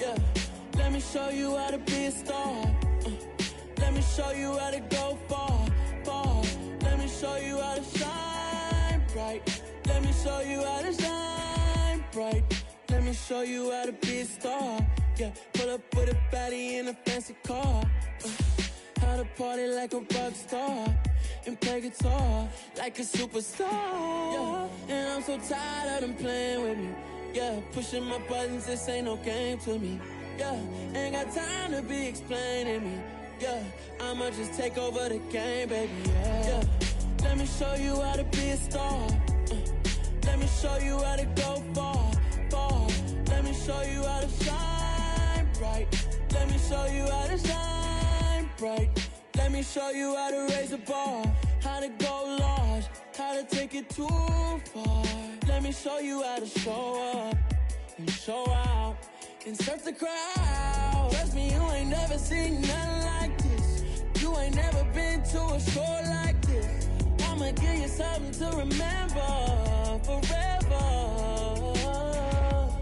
Yeah, let me show you how to be a star. Let me show you how to go far, far. Let me show you how to shine bright. Let me show you how to shine bright. Let me show you how to be a star. Yeah, pull up with a baddie in a fancy car. How to party like a rock star and play guitar like a superstar. Yeah, and I'm so tired of them playing with me. Yeah, pushing my buttons, this ain't no game to me. Yeah, ain't got time to be explaining me. Yeah, I'ma just take over the game, baby. Yeah, let me show you how to be a star. Let me show you how to go far, far. Let me show you how to shine bright. Let me show you how to shine bright. Let me show you how to raise a bar, how to go large, how to take it too far. Let me show you how to show up and show out and surf the crowd. Trust me, you ain't never seen nothing like this. You ain't never been to a show like this. I'ma give you something to remember forever.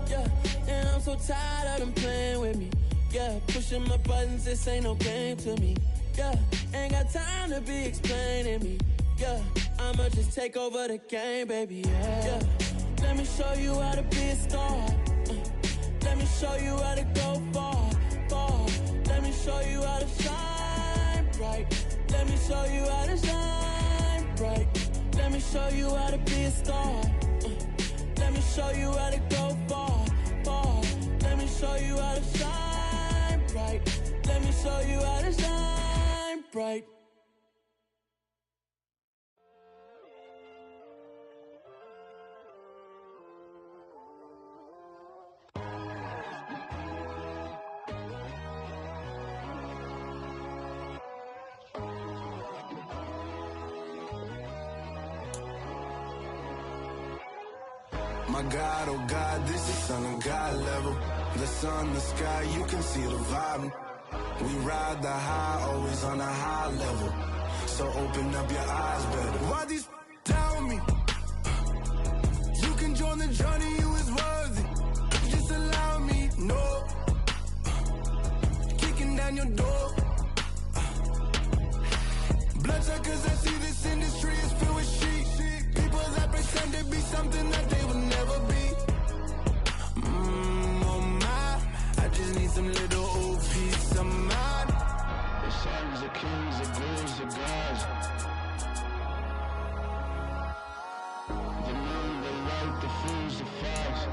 Yeah, and I'm so tired of them playing with me. Yeah, pushing my buttons, this ain't no game to me. Yeah, ain't got time to be explaining me. Yeah, I'ma just take over the game, baby. Yeah, let me show you how to be a star. Let me show you how to go far, far. Let me show you how to shine bright. Let me show you how to shine bright. Let me show you how to be a star. Let me show you how to go far, far. Let me show you how to shine bright. Let me show you how to shine bright. My God, oh God, this is Son of God level. The sun, the sky, you can see the vibe. We ride the high, always on a high level. So open up your eyes better. Why these tell me? You can join the journey, you is worthy. Just allow me, no. Kicking down your door. Bloodshot, cause I see this industry is filled with sheep. People that pretend to be something that they will never be. Oh my, I just need some little old peace of mind. The sons, the kings, the ghouls, the gods. The moon, the light, the fools, the frogs.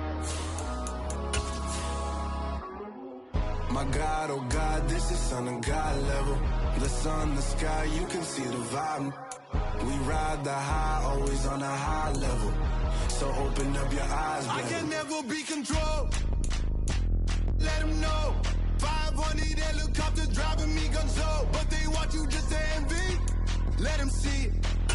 My God, oh God, this is Son of God level. The sun, the sky, you can see the vibe. We ride the high, always on a high level. So open up your eyes, baby. I can never be controlled. Let them know. 500 helicopters driving me gonzo. But they want you just to envy. Let them see it.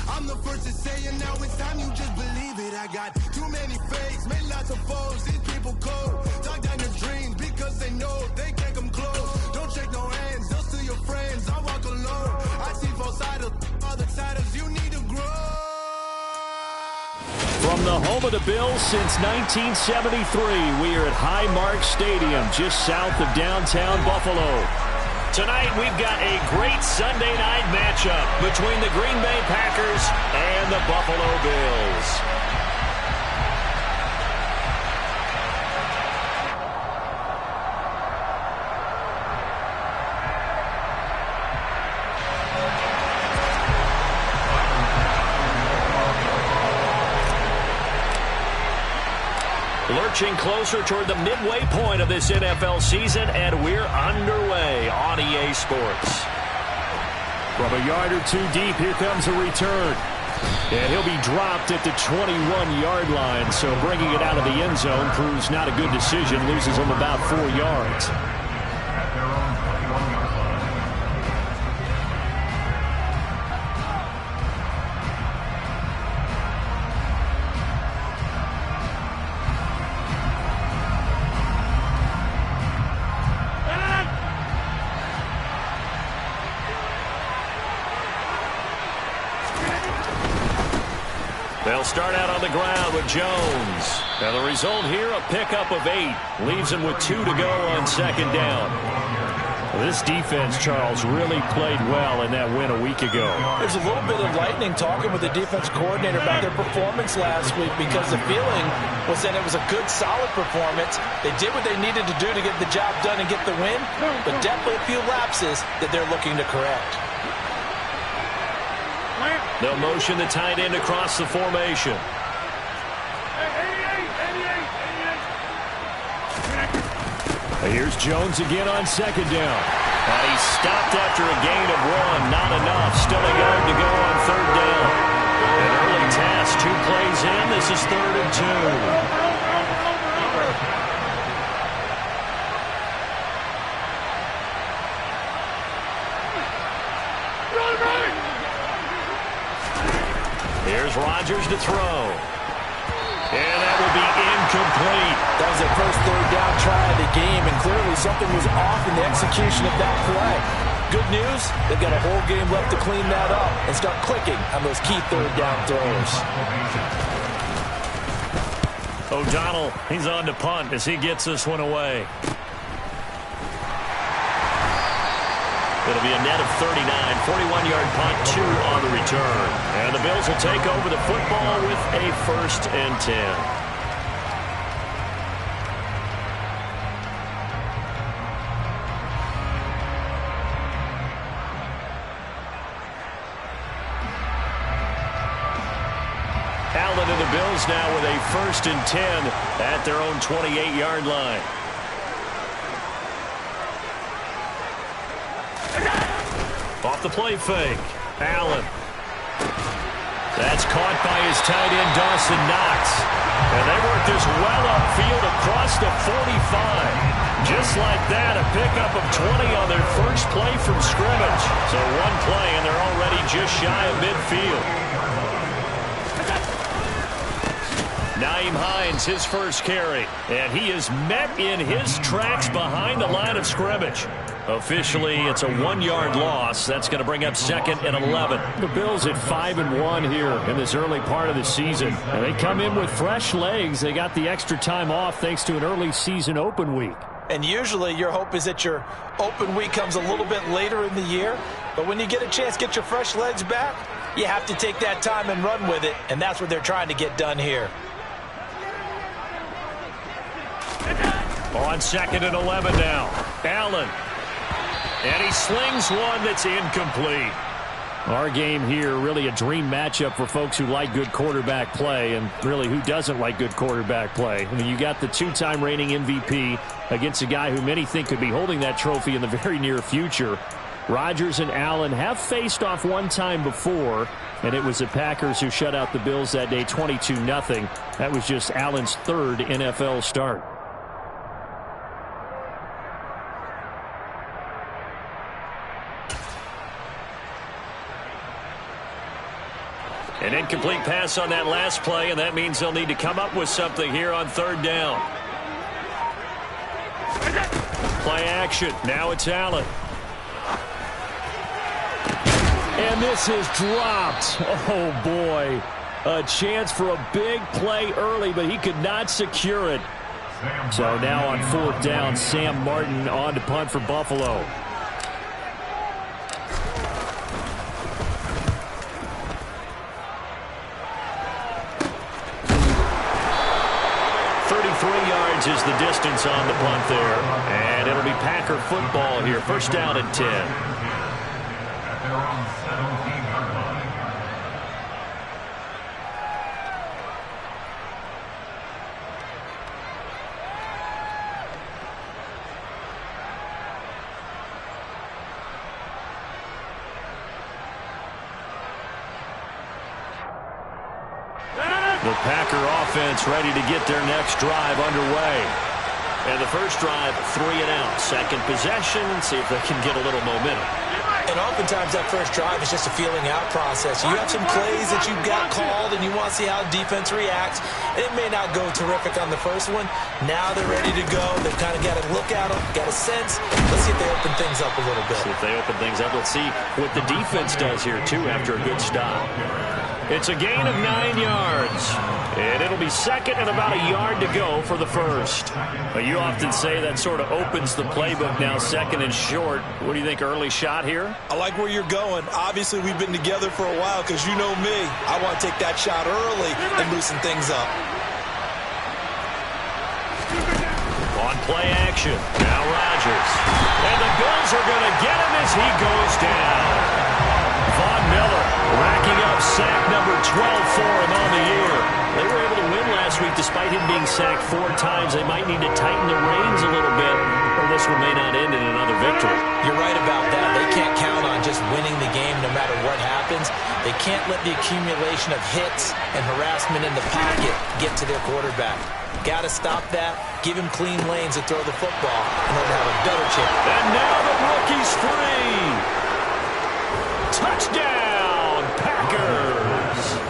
I'm the first to say it, now it's time you just believe it. I got too many fakes, made lots of foes. These people cold. Talk down your dreams because they know they can't come close. Don't shake no hands, they'll steal your friends. I walk alone. I see false idols, other titles. You need to grow. From the home of the Bills since 1973, we are at Highmark Stadium, just south of downtown Buffalo. Tonight, we've got a great Sunday night matchup between the Green Bay Packers and the Buffalo Bills. Lurching closer toward the midway point of this NFL season, and we're underway on EA Sports. From a yard or two deep, here comes a return. And he'll be dropped at the 21-yard line, so bringing it out of the end zone proves not a good decision, loses him about 4 yards. They'll start out on the ground with Jones. And the result here, a pickup of 8. Leaves them with 2 to go on second down. This defense, Charles, really played well in that win a week ago. There's a little bit of lightning talking with the defense coordinator about their performance last week because the feeling was that it was a good, solid performance. They did what they needed to do to get the job done and get the win, but definitely a few lapses that they're looking to correct. They'll motion the tight end across the formation. Here's Jones again on second down. And he stopped after a gain of 1. Not enough. Still a yard to go on third down. An early task. 2 plays in. This is 3rd and 2. Here's Rodgers to throw. And that will be incomplete. That was their first third down try of the game, and clearly something was off in the execution of that play. Good news, they've got a whole game left to clean that up and start clicking on those key third down throws. O'Donnell, he's on to punt as he gets this one away. It'll be a net of 39, 41-yard punt, 2 on the return. And the Bills will take over the football with a 1st and 10. Allen and the Bills now with a 1st and 10 at their own 28-yard line. Off the play fake. Allen. That's caught by his tight end, Dawson Knox. And they work this well upfield across the 45. Just like that, a pickup of 20 on their first play from scrimmage. So 1 play, and they're already just shy of midfield. Nyheim Hines, his first carry. And he is met in his tracks behind the line of scrimmage. Officially, it's a 1-yard loss. That's going to bring up 2nd and 11. The Bills at 5-1 here in this early part of the season. And they come in with fresh legs. They got the extra time off thanks to an early season open week. And usually your hope is that your open week comes a little bit later in the year. But when you get a chance to get your fresh legs back, you have to take that time and run with it. And that's what they're trying to get done here. On 2nd and 11 now. Allen. And he slings one that's incomplete. Our game here, really a dream matchup for folks who like good quarterback play, and really who doesn't like good quarterback play. I mean, you got the 2-time reigning MVP against a guy who many think could be holding that trophy in the very near future. Rodgers and Allen have faced off 1 time before, and it was the Packers who shut out the Bills that day 22-0. That was just Allen's 3rd NFL start. An incomplete pass on that last play, and that means they'll need to come up with something here on 3rd down. Play action. Now it's Allen. And this is dropped. Oh, boy. A chance for a big play early, but he could not secure it. So now on 4th down, Sam Martin on to punt for Buffalo. Is the distance on the punt there. And it'll be Packer football here. 1st down and 10. The Packer offense ready to get their next drive underway. And the first drive, 3 and out. Second possession, see if they can get a little momentum. And oftentimes that first drive is just a feeling out process. You have some plays that you've got called and you want to see how the defense reacts. It may not go terrific on the first one. Now they're ready to go. They've kind of got to look at them, got a sense. Let's see if they open things up a little bit. See if they open things up. Let's see what the defense does here, too, after a good stop. It's a gain of 9 yards. And it'll be second and about a yard to go for the first. But you often say that sort of opens the playbook now, second and short. What do you think, early shot here? I like where you're going. Obviously, we've been together for a while because you know me. I want to take that shot early and loosen things up. On play action, now Rodgers. And the Bills are going to get him as he goes down. Von Miller racking up sack number 12 for him on the year. They were able to win last week despite him being sacked 4 times. They might need to tighten the reins a little bit, or this one may not end in another victory. You're right about that. They can't count on just winning the game no matter what happens. They can't let the accumulation of hits and harassment in the pocket get to their quarterback. Got to stop that, give him clean lanes and throw the football in order to have a better chance. And now the rookie's free. Touchdown, Packers.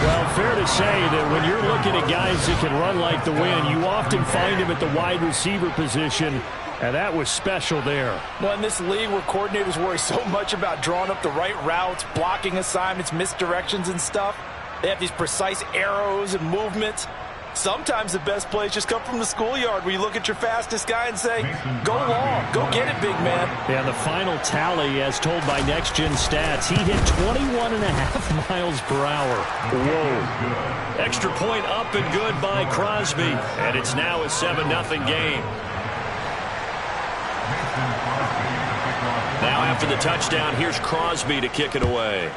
Well, fair to say that when you're looking at guys that can run like the wind, you often find them at the wide receiver position, and that was special there. Well, in this league where coordinators worry so much about drawing up the right routes, blocking assignments, misdirections and stuff, they have these precise arrows and movements. Sometimes the best plays just come from the schoolyard where you look at your fastest guy and say, go long, go get it, big man. Yeah, the final tally, as told by Next Gen Stats, he hit 21.5 miles per hour. Whoa. Extra point up and good by Crosby, and it's now a 7-0 game. Now after the touchdown, here's Crosby to kick it away.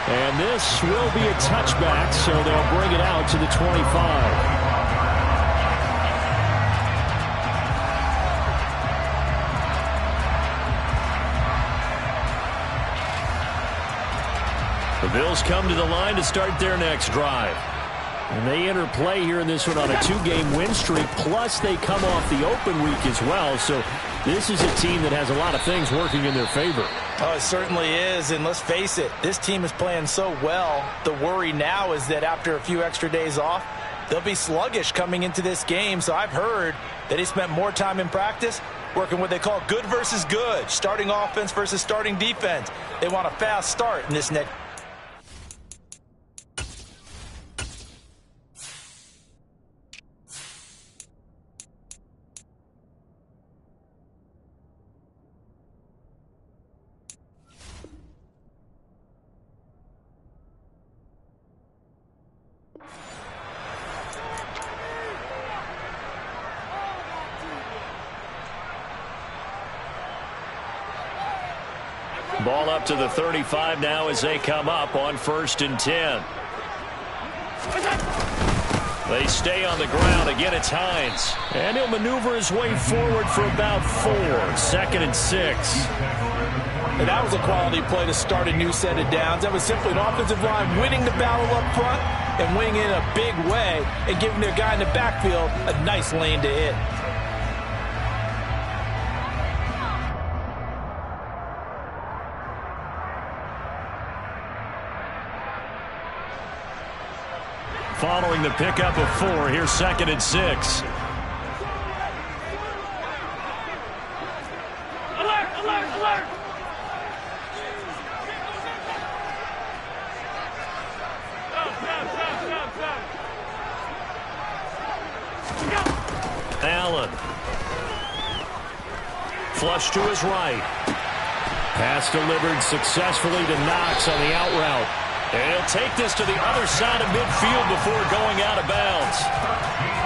And this will be a touchback, so they'll bring it out to the 25. The Bills come to the line to start their next drive. And they enter play here in this one on a 2-game win streak, plus they come off the open week as well. So this is a team that has a lot of things working in their favor. Oh, it certainly is, and let's face it, this team is playing so well. The worry now is that after a few extra days off, they'll be sluggish coming into this game. So I've heard that he spent more time in practice working what they call good versus good, starting offense versus starting defense. They want a fast start in this next. Ball up to the 35 now as they come up on 1st and 10. They stay on the ground. Again, it's Hines. And he'll maneuver his way forward for about 4. 2nd and 6. And that was a quality play to start a new set of downs. That was simply an offensive line winning the battle up front and winning in a big way and giving their guy in the backfield a nice lane to hit. Following the pickup of 4, here's 2nd and 6. Alert, alert, alert! Allen. Flush to his right. Pass delivered successfully to Knox on the out route. And he'll take this to the other side of midfield before going out of bounds.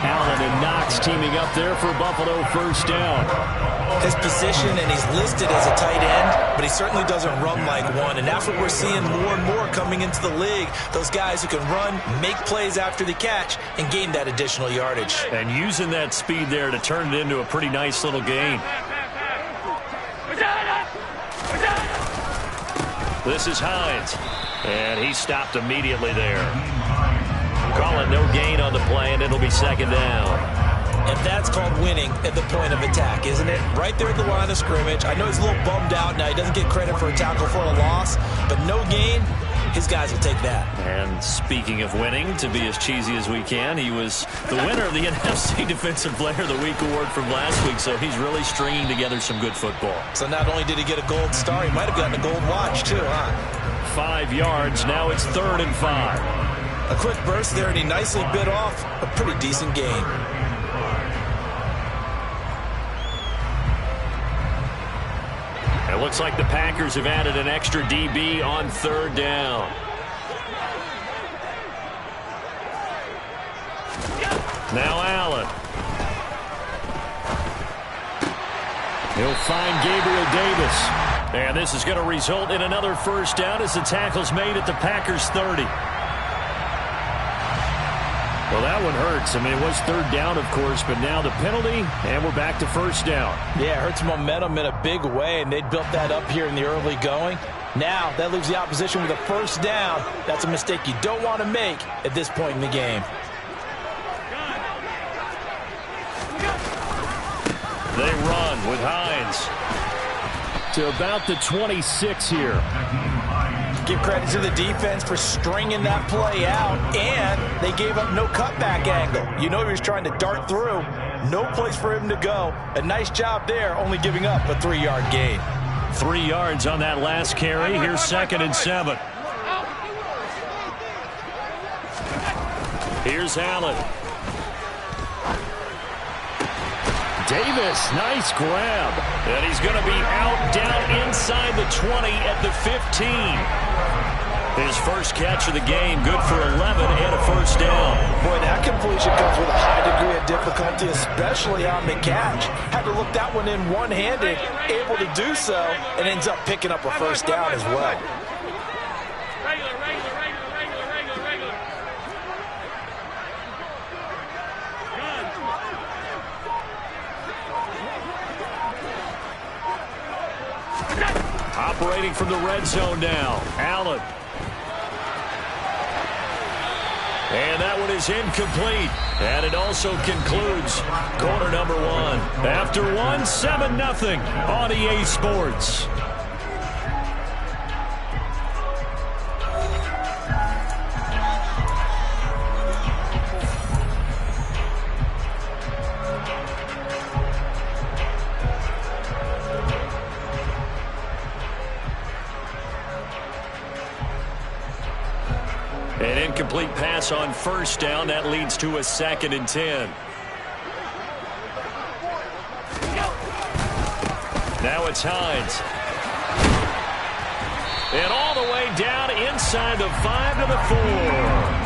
Allen and Knox teaming up there for Buffalo first down. His position, and he's listed as a tight end, but he certainly doesn't run like one, and that's what we're seeing more and more coming into the league. Those guys who can run, make plays after the catch, and gain that additional yardage. And using that speed there to turn it into a pretty nice little gain. This is Hines. And he stopped immediately there. Call it no gain on the play, and it'll be 2nd down. And that's called winning at the point of attack, isn't it? Right there at the line of scrimmage. I know he's a little bummed out now. He doesn't get credit for a tackle for a loss, but no gain, his guys will take that. And speaking of winning, to be as cheesy as we can, he was the winner of the NFC Defensive Player of the Week award from last week, so he's really stringing together some good football. So not only did he get a gold star, he might have gotten a gold watch too, huh? 5 yards. Now it's 3rd and 5. A quick burst there, and he nicely bit off a pretty decent gain. It looks like the Packers have added an extra DB on 3rd down. Now Allen. He'll find Gabriel Davis. And this is going to result in another 1st down as the tackle's made at the Packers' 30. Well, that one hurts. I mean, it was 3rd down, of course, but now the penalty, and we're back to 1st down. Yeah, it hurts momentum in a big way, and they built that up here in the early going. Now, that leaves the opposition with a 1st down. That's a mistake you don't want to make at this point in the game. They run with Hines to about the 26 here. Give credit to the defense for stringing that play out, and they gave up no cutback angle. You know he was trying to dart through. No place for him to go. A nice job there, only giving up a 3-yard gain. 3 yards on that last carry. Here's 2nd and 7. Here's Allen. Davis, nice grab. And he's going to be out down inside the 20 at the 15. His first catch of the game, good for 11 and a 1st down. Boy, that completion comes with a high degree of difficulty, especially on the catch. Had to look that one in one-handed, able to do so, and ends up picking up a 1st down as well. Operating from the red zone now, Allen. And that one is incomplete. And it also concludes quarter number 1. After 1, 7-0 on EA Sports. An incomplete pass on 1st down. That leads to a 2nd and 10. Now it's Hines. And all the way down inside the 5 to the 4.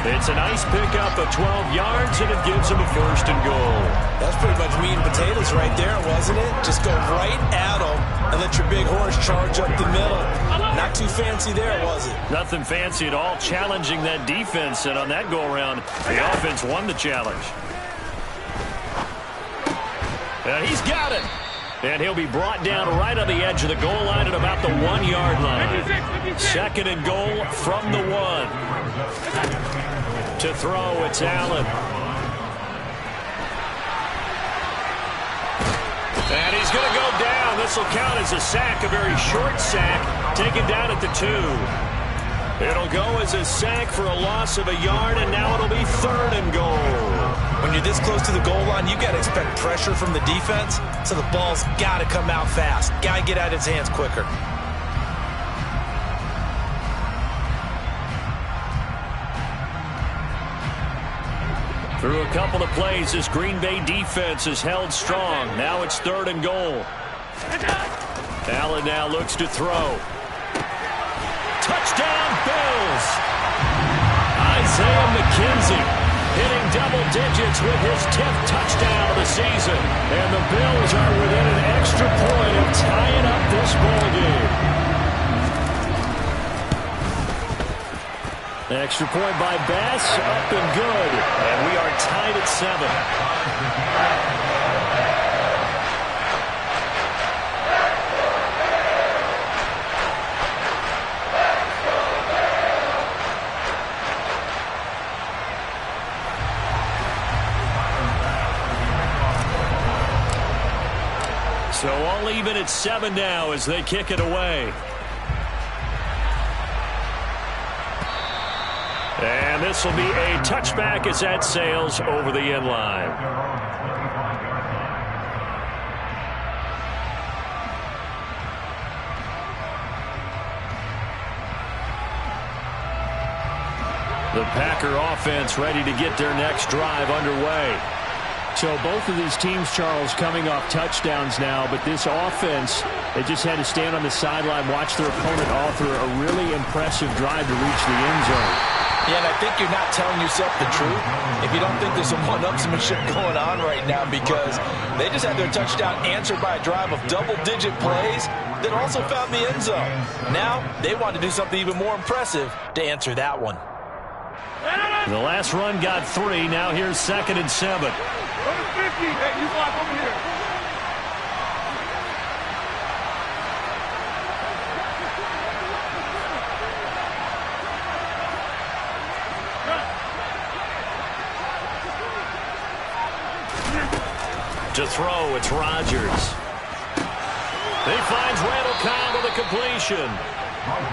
It's a nice pickup of 12 yards, and it gives him a 1st and goal. That's pretty much meat and potatoes right there, wasn't it? Just go right at them and let your big horse charge up the middle. Not too fancy there, was it? Nothing fancy at all, challenging that defense, and on that go-around, the offense won the challenge. And he's got it. And he'll be brought down right on the edge of the goal line at about the 1-yard line. 2nd and goal from the 1. To throw, it's Allen. And he's going to go down. This will count as a sack, a very short sack, taken down at the 2. It'll go as a sack for a loss of a yard, and now it'll be 3rd and goal. When you're this close to the goal line, you got to expect pressure from the defense, so the ball's got to come out fast. Got to get out of his hands quicker. Through a couple of plays, this Green Bay defense is held strong. Now it's 3rd and goal. Allen now looks to throw. Touchdown, Bills! Isaiah McKenzie hitting double digits with his 10th touchdown of the season. And the Bills are within an extra point of tying up this ball game. Extra point by Bass, up and good. And we are tied at 7. So all even at 7 now as they kick it away. And this will be a touchback as that sails over the end line. The Packer offense ready to get their next drive underway. So both of these teams, Charles, coming off touchdowns now, but this offense, they just had to stand on the sideline, watch their opponent author a really impressive drive to reach the end zone. Yeah, and I think you're not telling yourself the truth if you don't think there's some one-upsmanship going on right now, because they just had their touchdown answered by a drive of double-digit plays that also found the end zone. Now they want to do something even more impressive to answer that one. The last run got 3. Now here's 2nd and 7. Number 50. Hey, you block over here. To throw, it's Rodgers. He finds Randall Cobb with a completion.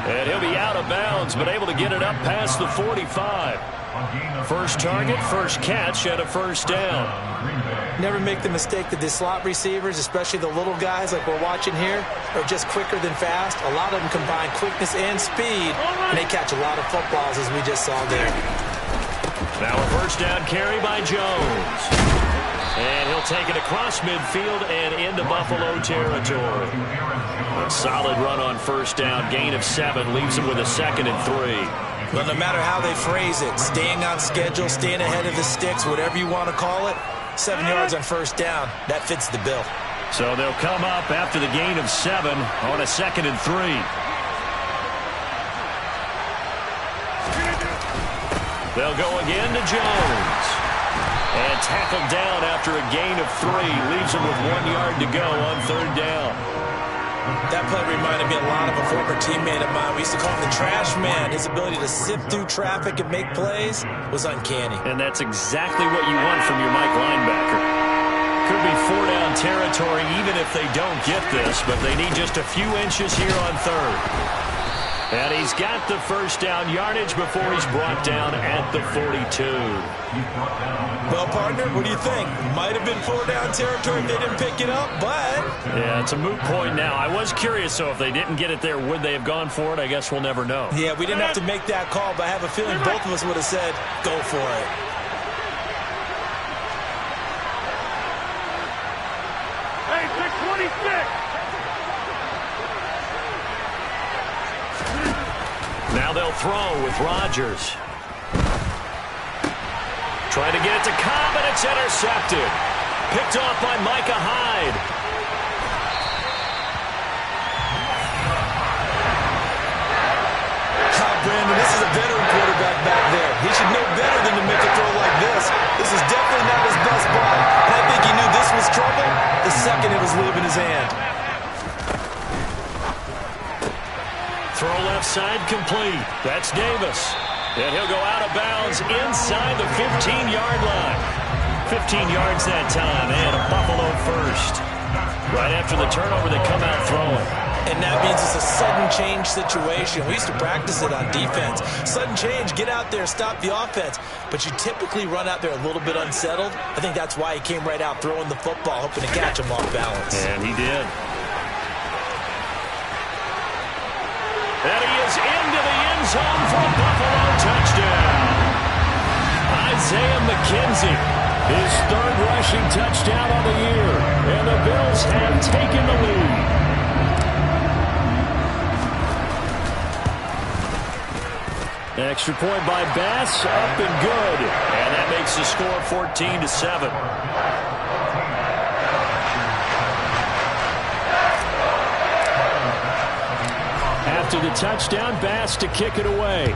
And he'll be out of bounds, but able to get it up past the 45. First target, first catch, and a first down. Never make the mistake that the slot receivers, especially the little guys like we're watching here, are just quicker than fast. A lot of them combine quickness and speed, and they catch a lot of footballs, as we just saw there. Now a first down carry by Jones. And he'll take it across midfield and into Buffalo territory. A solid run on first down. Gain of 7 leaves him with a 2nd and 3. Well, no matter how they phrase it, staying on schedule, staying ahead of the sticks, whatever you want to call it, 7 yards on first down, that fits the bill. So they'll come up after the gain of 7 on a 2nd and 3. They'll go again to Jones. And tackled down after a gain of 3. Leaves him with 1 yard to go on third down. That play reminded me a lot of a former teammate of mine. We used to call him the trash man. His ability to sift through traffic and make plays was uncanny. And that's exactly what you want from your Mike linebacker. Could be 4-down territory even if they don't get this, but they need just a few inches here on third. And he's got the first down yardage before he's brought down at the 42. Well, partner, what do you think? Might have been 4-down territory if they didn't pick it up, but... Yeah, it's a moot point now. I was curious, so if they didn't get it there, would they have gone for it? I guess we'll never know. Yeah, we didn't have to make that call, but I have a feeling both of us would have said, go for it. Hey, pick 26. Now they'll throw with Rodgers. Trying to get it to Cobb, and it's intercepted. Picked off by Micah Hyde. Brandon, this is a veteran quarterback back there. He should know better than to make a throw like this. This is definitely not his best ball. And I think he knew this was trouble the second it was leaving his hand. Throw left side complete. That's Davis. And he'll go out of bounds inside the 15-yard line. 15 yards that time, and a Buffalo first. Right after the turnover, they come out throwing. And that means it's a sudden change situation. We used to practice it on defense. Sudden change, get out there, stop the offense. But you typically run out there a little bit unsettled. I think that's why he came right out throwing the football, hoping to catch him off balance. And he did. And he is into the end zone for a Buffalo touchdown. Isaiah McKenzie, his third rushing touchdown on the year. And the Bills have taken the lead. Extra point by Bass, up and good. And that makes the score 14-7. After the touchdown, Bass to kick it away.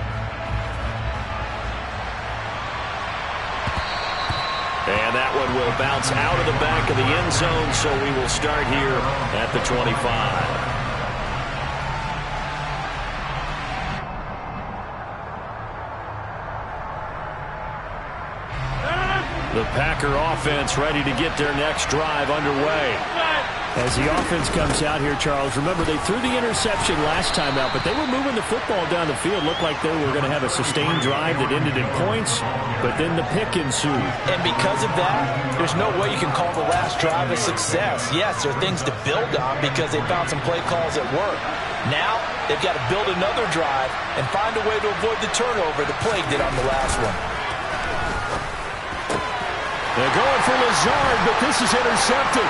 And that one will bounce out of the back of the end zone, so we will start here at the 25. The Packer offense ready to get their next drive underway. As the offense comes out here, Charles, remember they threw the interception last time out, but they were moving the football down the field. Looked like they were going to have a sustained drive that ended in points, but then the pick ensued. And because of that, there's no way you can call the last drive a success. Yes, there are things to build on because they found some play calls that work. Now, they've got to build another drive and find a way to avoid the turnover that plagued it on the last one. They're going for Lazard, but this is intercepted.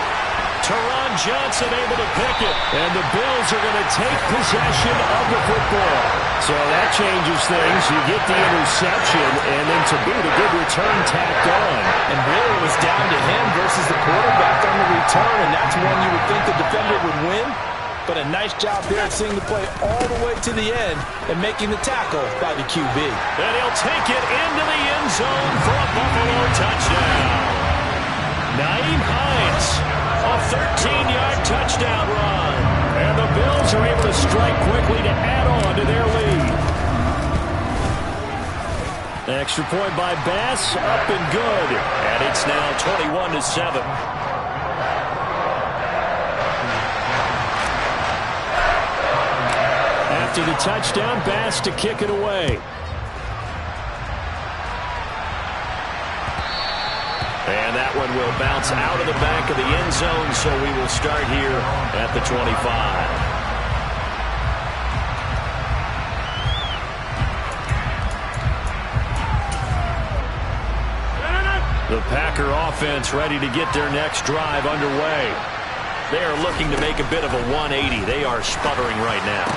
Teron Johnson able to pick it, and the Bills are going to take possession of the football. So that changes things. You get the interception, and then to boot, a good return tacked on. And really it was down to him versus the quarterback on the return, and that's one you would think the defender would win. But a nice job there at seeing the play all the way to the end and making the tackle by the QB. And he'll take it into the end zone for a Buffalo touchdown. Nyheim Hines. A 13-yard touchdown run. And the Bills are able to strike quickly to add on to their lead. The extra point by Bass, up and good. And it's now 21-7. After the touchdown, Bass to kick it away. And that one will bounce out of the back of the end zone, so we will start here at the 25. The Packer offense ready to get their next drive underway. They are looking to make a bit of a 180. They are sputtering right now.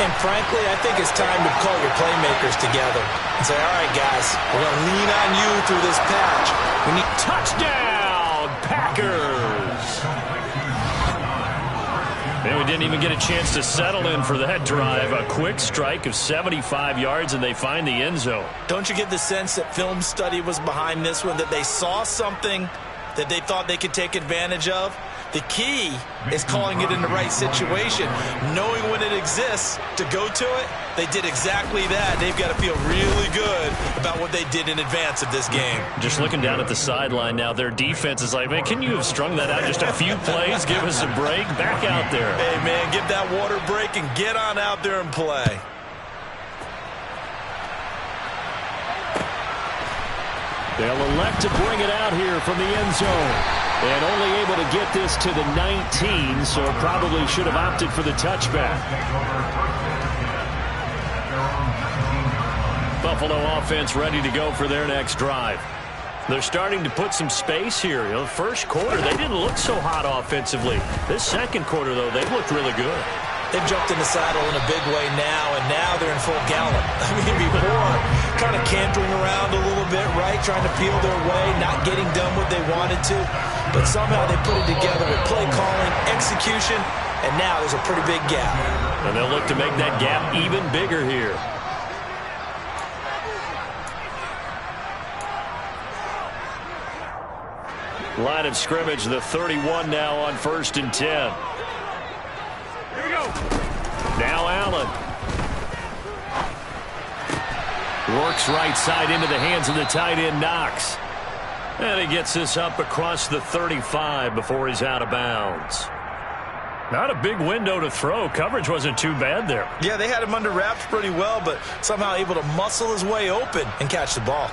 And frankly, I think it's time to call your playmakers together and say, all right, guys, we're going to lean on you through this patch. We need touchdown, Packers. And we didn't even get a chance to settle in for that drive. A quick strike of 75 yards, and they find the end zone. Don't you get the sense that film study was behind this one, that they saw something that they thought they could take advantage of? The key is calling it in the right situation, knowing when it exists to go to it. They did exactly that. They've got to feel really good about what they did in advance of this game. Just looking down at the sideline now, their defense is like, man, can you have strung that out just a few plays? Give us a break. Back out there. Hey, man, give that water break and get on out there and play. They'll elect to bring it out here from the end zone. And only able to get this to the 19, so probably should have opted for the touchback. Buffalo offense ready to go for their next drive. They're starting to put some space here. You know, the first quarter, they didn't look so hot offensively. This second quarter, though, they've looked really good. They've jumped in the saddle in a big way now, and now they're in full gallop. I mean, before, kind of cantering around a little bit, right, trying to feel their way, not getting done what they wanted to. But somehow they put it together with play calling, execution, and now there's a pretty big gap. And they'll look to make that gap even bigger here. Line of scrimmage, the 31 now on 1st and 10. Here we go. Now Allen. Works right side into the hands of the tight end, Knox. And he gets this up across the 35 before he's out of bounds. Not a big window to throw. Coverage wasn't too bad there. Yeah, they had him under wraps pretty well, but somehow able to muscle his way open and catch the ball.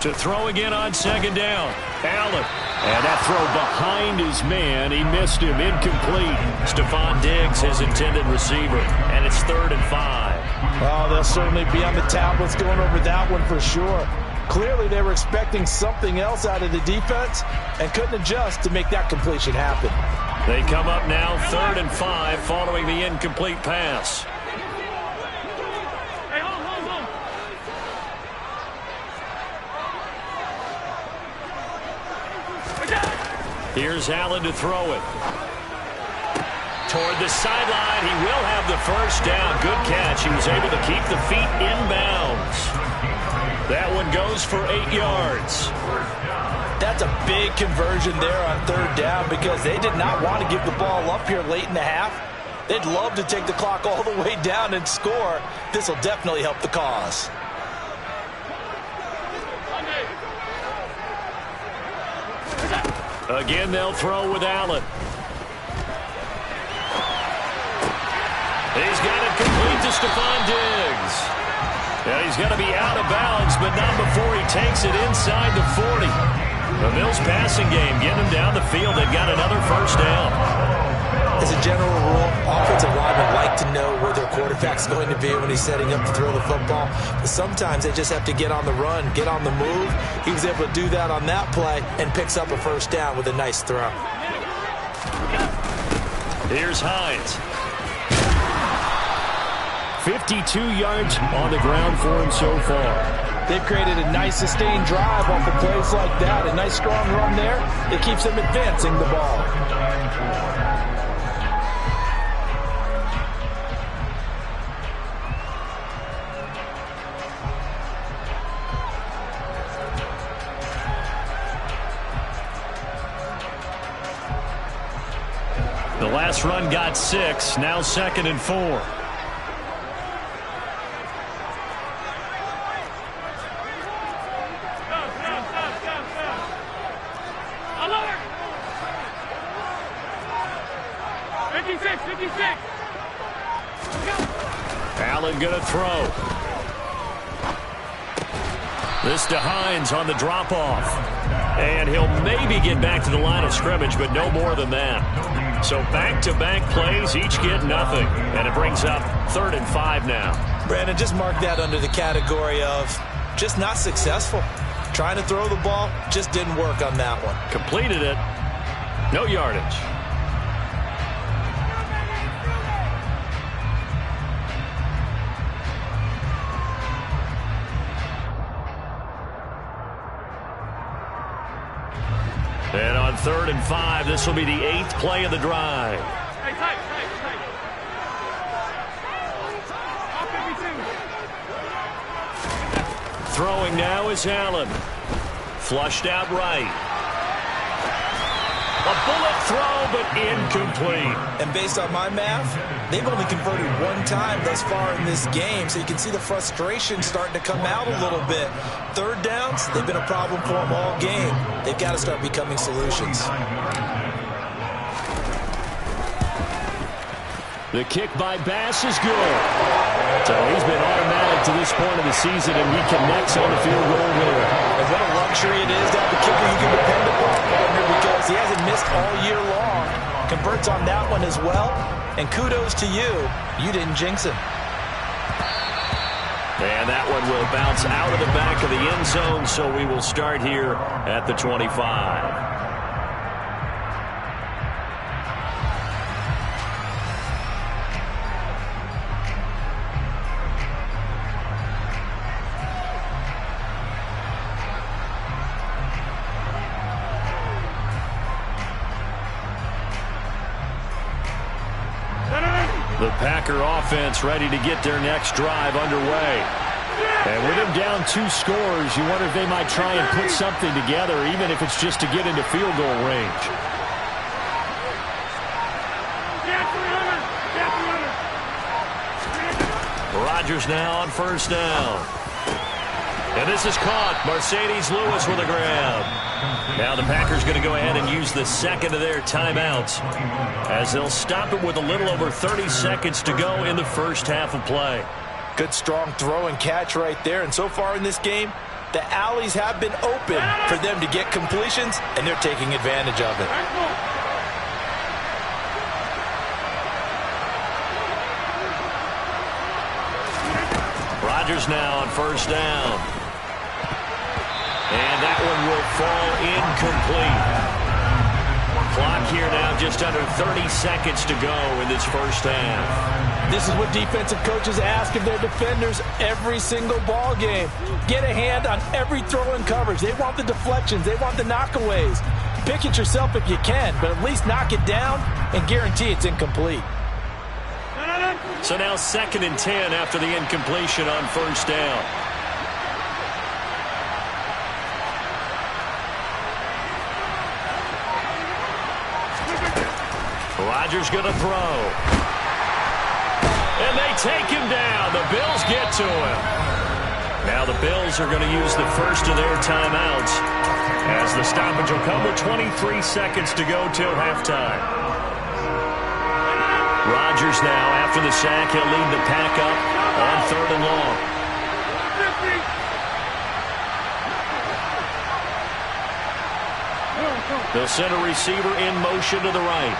To throw again on 2nd down. Allen. And that throw behind his man. He missed him. Incomplete. Stephon Diggs, his intended receiver. And it's 3rd and 5. Oh, they'll certainly be on the tablets going over that one for sure. Clearly, they were expecting something else out of the defense and couldn't adjust to make that completion happen. They come up now 3rd and 5 following the incomplete pass. Here's Allen to throw it. Toward the sideline, he will have the first down. Good catch. He was able to keep the feet inbounds. That one goes for 8 yards. That's a big conversion there on 3rd down because they did not want to give the ball up here late in the half. They'd love to take the clock all the way down and score. This will definitely help the cause. Again, they'll throw with Allen. He's got it complete to Stephon Diggs. Yeah, he's got to be out of bounds, but not before he takes it inside the 40. The Bills passing game getting them down the field. They've got another first down. As a general rule, offensive linemen like to know where their quarterback's going to be when he's setting up to throw the football. But sometimes they just have to get on the run, get on the move. He was able to do that on that play and picks up a first down with a nice throw. Here's Hines. 52 yards on the ground for him so far. They've created a nice sustained drive off of plays like that. A nice strong run there. It keeps them advancing the ball. The last run got 6. Now 2nd and 4. Allen going to throw. This to Hines on the drop-off. And he'll maybe get back to the line of scrimmage, but no more than that. So back-to-back plays, each get nothing. And it brings up 3rd and 5 now. Brandon, just mark that under the category of just not successful. Trying to throw the ball, just didn't work on that one. Completed it. No yardage. And on 3rd and 5, this will be the 8th play of the drive. Throwing now is Allen. Flushed out right. A bullet throw, but incomplete. And based on my math, they've only converted one time thus far in this game, so you can see the frustration starting to come out a little bit. 3rd downs, they've been a problem for them all game. They've got to start becoming solutions. The kick by Bass is good. So he's been automatic to this point of the season, and he connects on the field goal there. And what a luxury it is to have a kicker you can depend upon, partner, because he hasn't missed all year long. Converts on that one as well. And kudos to you. You didn't jinx him. And that one will bounce out of the back of the end zone, so we will start here at the 25. The Packer offense ready to get their next drive underway. And with them down 2 scores, you wonder if they might try and put something together, even if it's just to get into field goal range. Rodgers now on 1st down. And this is caught. Mercedes Lewis with a grab. Now the Packers going to go ahead and use the 2nd of their timeouts as they'll stop it with a little over 30 seconds to go in the first half of play. Good strong throw and catch right there. And so far in this game, the alleys have been open for them to get completions, and they're taking advantage of it. Rodgers now on 1st down. And that one will fall incomplete. Clock here now just under 30 seconds to go in this first half. This is what defensive coaches ask of their defenders every single ball game. Get a hand on every throw and coverage. They want the deflections. They want the knockaways. Pick it yourself if you can, but at least knock it down and guarantee it's incomplete. So now 2nd and 10 after the incompletion on 1st down. Rodgers going to throw. And they take him down. The Bills get to him. Now the Bills are going to use the first of their timeouts as the stoppage will come with 23 seconds to go till halftime. Rodgers now, after the sack, he'll lead the pack up on 3rd and long. They'll send a receiver in motion to the right.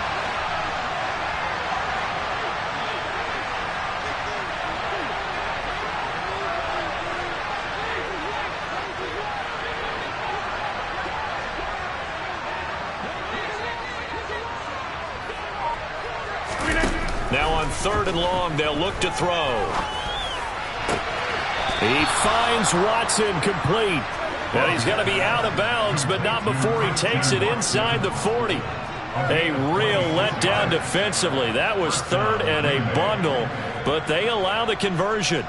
Now on 3rd and long, they'll look to throw. He finds Watson complete. And he's going to be out of bounds, but not before he takes it inside the 40. A real letdown defensively. That was 3rd and a bundle, but they allow the conversion.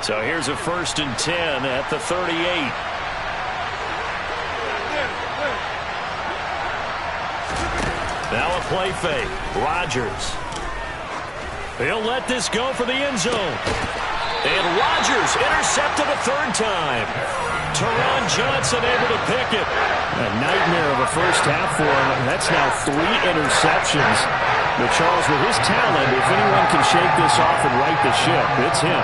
So here's a 1st and 10 at the 38. Now a play fake. Rodgers. He'll let this go for the end zone. And Rodgers intercepted a 3rd time. Taron Johnson able to pick it. A nightmare of a first half for him. That's now 3 interceptions. But Charles, with his talent, if anyone can shake this off and right the ship, it's him.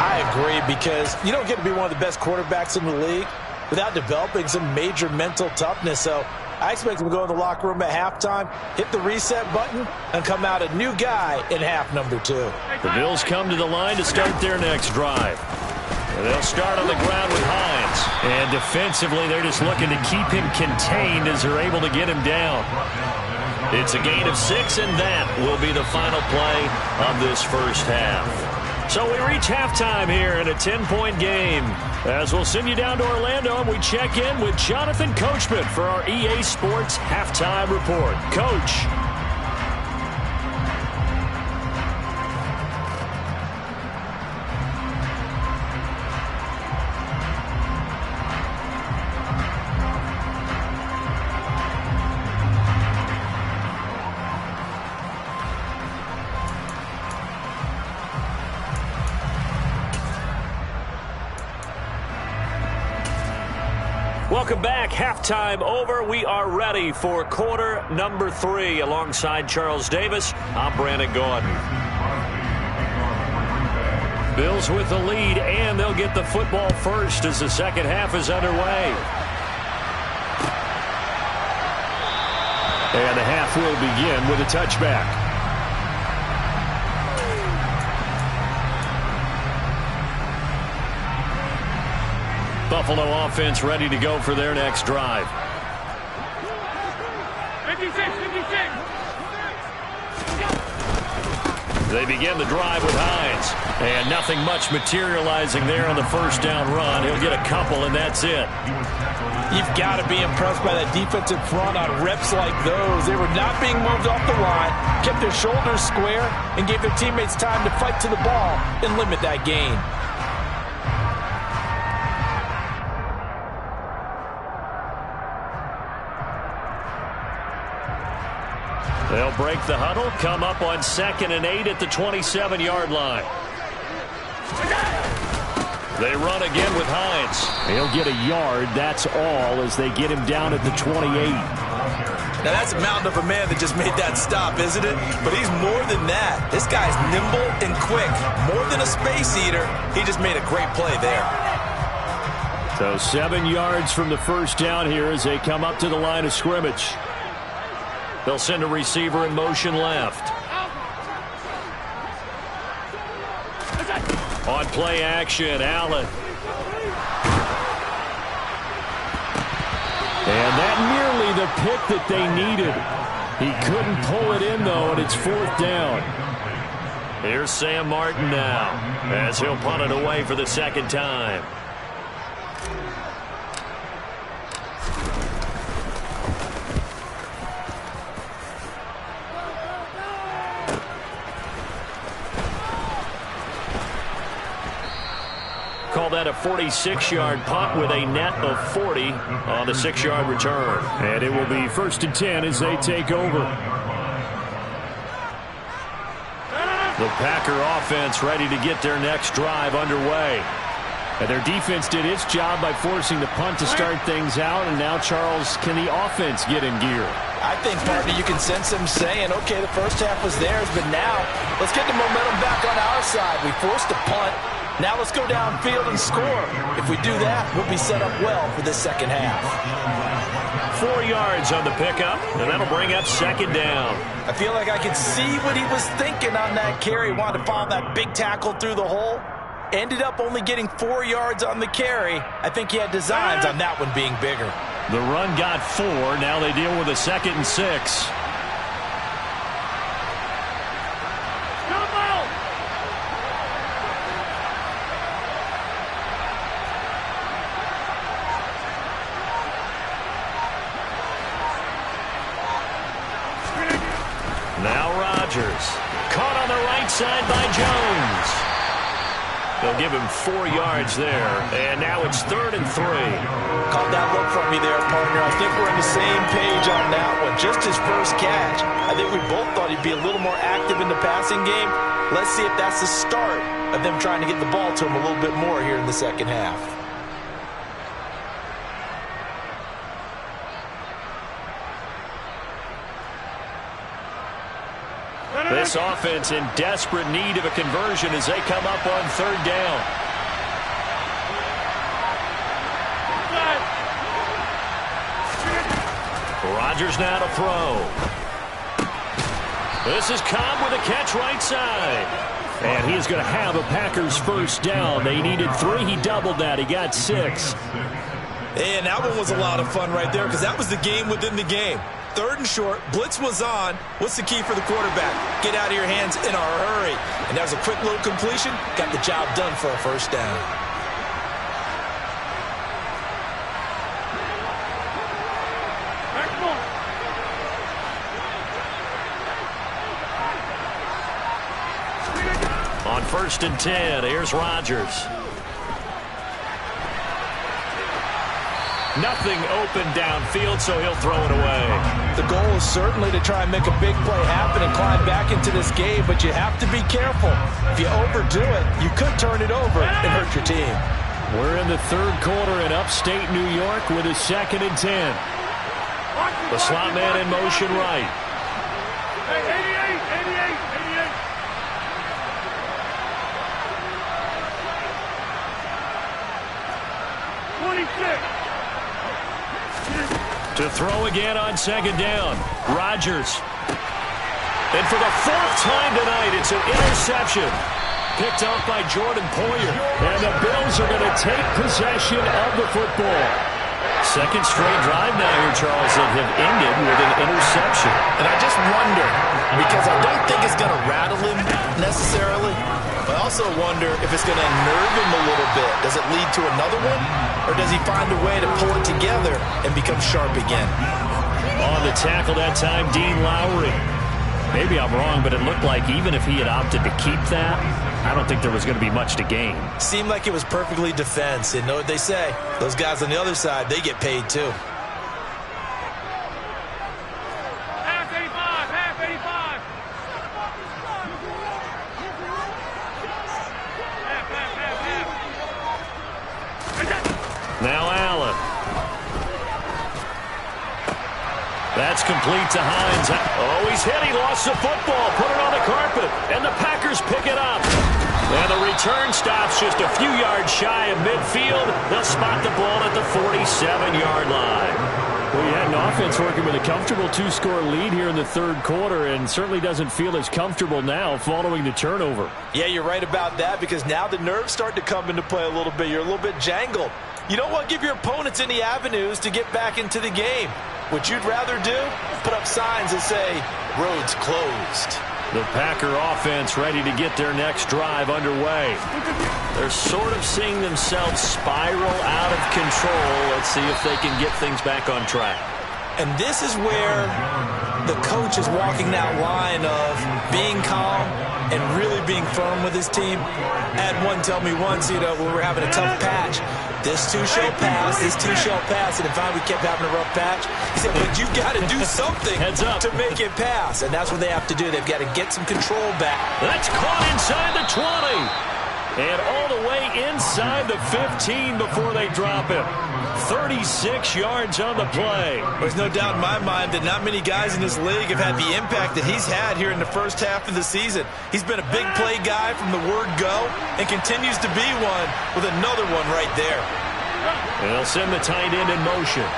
I agree, because you don't get to be one of the best quarterbacks in the league without developing some major mental toughness. So I expect him to go in the locker room at halftime, hit the reset button, and come out a new guy in half number 2. The Bills come to the line to start their next drive. They'll start on the ground with Hines. And defensively, they're just looking to keep him contained as they're able to get him down. It's a gain of 6, and that will be the final play of this first half. So we reach halftime here in a 10-point game, as we'll send you down to Orlando and we check in with Jonathan Coachman for our EA Sports Halftime Report. Coach. Welcome back. Halftime over. We are ready for quarter number 3. Alongside Charles Davis, I'm Brandon Gaudin. Bills with the lead, and they'll get the football first as the second half is underway. And the half will begin with a touchback. Buffalo offense ready to go for their next drive. 56. They begin the drive with Hines. And nothing much materializing there on the first down run. He'll get a couple, and that's it. You've got to be impressed by that defensive front on reps like those. They were not being moved off the line, kept their shoulders square, and gave their teammates time to fight to the ball and limit that gain. They'll break the huddle, come up on 2nd and 8 at the 27-yard line. They run again with Hines. He'll get a yard, that's all, as they get him down at the 28. Now that's a mountain of a man that just made that stop, isn't it? But he's more than that. This guy's nimble and quick. More than a space eater, he just made a great play there. So 7 yards from the first down here as they come up to the line of scrimmage. They'll send a receiver in motion left. On play action, Allen. And that nearly the pick that they needed. He couldn't pull it in, though, and it's 4th down. Here's Sam Martin now, as he'll punt it away for the second time. Call that a 46-yard punt with a net of 40 on the 6-yard return. And it will be 1st and 10 as they take over. The Packer offense ready to get their next drive underway. And their defense did its job by forcing the punt to start things out. And now, Charles, can the offense get in gear? I think, partner, you can sense them saying, okay, the first half was theirs, but now let's get the momentum back on our side. We forced a punt. Now let's go downfield and score. If we do that, we'll be set up well for this second half. 4 yards on the pickup, and that'll bring up second down. I feel like I could see what he was thinking on that carry. Wanted to follow that big tackle through the hole. Ended up only getting 4 yards on the carry. I think he had designs on that one being bigger. The run got 4. Now they deal with a 2nd and 6. Now Rodgers. Caught on the right side by Jones. They'll give him 4 yards there. And now it's 3rd and 3. Caught that look from me there, partner. I think we're on the same page on that one. Just his first catch. I think we both thought he'd be a little more active in the passing game. Let's see if that's the start of them trying to get the ball to him a little bit more here in the second half. This offense in desperate need of a conversion as they come up on 3rd down. Rodgers now to throw. This is Cobb with a catch right side. And he's going to have a Packers first down. They needed 3. He doubled that. He got 6. And that one was a lot of fun right there because that was the game within the game. 3rd and short, blitz was on. What's the key for the quarterback? Get out of your hands in a hurry. And that was a quick little completion. Got the job done for a first down. On 1st and 10, here's Rodgers. Nothing open downfield, so he'll throw it away. The goal is certainly to try and make a big play happen and climb back into this game, but you have to be careful. If you overdo it, you could turn it over and hurt your team. We're in the 3rd quarter in upstate New York with a 2nd and 10. The slot man in motion right. Hey, 88. 26. To throw again on 2nd down. Rodgers. And for the 4th time tonight, it's an interception. Picked up by Jordan Poyer. And the Bills are going to take possession of the football. 2nd straight drive now here, Charles, that have ended with an interception. And I just wonder, because I don't think it's going to rattle him necessarily, but I also wonder if it's going to unnerve him a little bit. Does it lead to another one? Or does he find a way to pull it together and become sharp again? On the tackle that time, Dean Lowry. Maybe I'm wrong, but it looked like even if he had opted to keep that, I don't think there was going to be much to gain. Seemed like it was perfectly defense. And know what they say? Those guys on the other side, they get paid too. Half 85. Now Allen. That's complete to Hines. Oh, he's hit. He lost the football. Put it on the carpet. And the Packers pick it up. And the return stops just a few yards shy of midfield. They'll spot the ball at the 47-yard line. Well, you had an offense working with a comfortable 2-score lead here in the 3rd quarter and certainly doesn't feel as comfortable now following the turnover. Yeah, you're right about that because now the nerves start to come into play a little bit. You're a little bit jangled. You don't want to give your opponents any avenues to get back into the game. What you'd rather do, put up signs that say, roads closed. The Packer offense ready to get their next drive underway. They're sort of seeing themselves spiral out of control. Let's see if they can get things back on track. And this is where the coach is walking that line of being calm, and really being firm with his team. I had one tell me once, when we were having a tough patch, this too shall pass, this too shall pass. And if we kept having a rough patch, he said, but you've got to do something to make it pass. And that's what they have to do. They've got to get some control back. That's caught inside the 20. And all the way inside the 15 before they drop him. 36 yards on the play. There's no doubt in my mind that not many guys in this league have had the impact that he's had here in the first half of the season. He's been a big play guy from the word go and continues to be one with another one right there. They'll send the tight end in motion.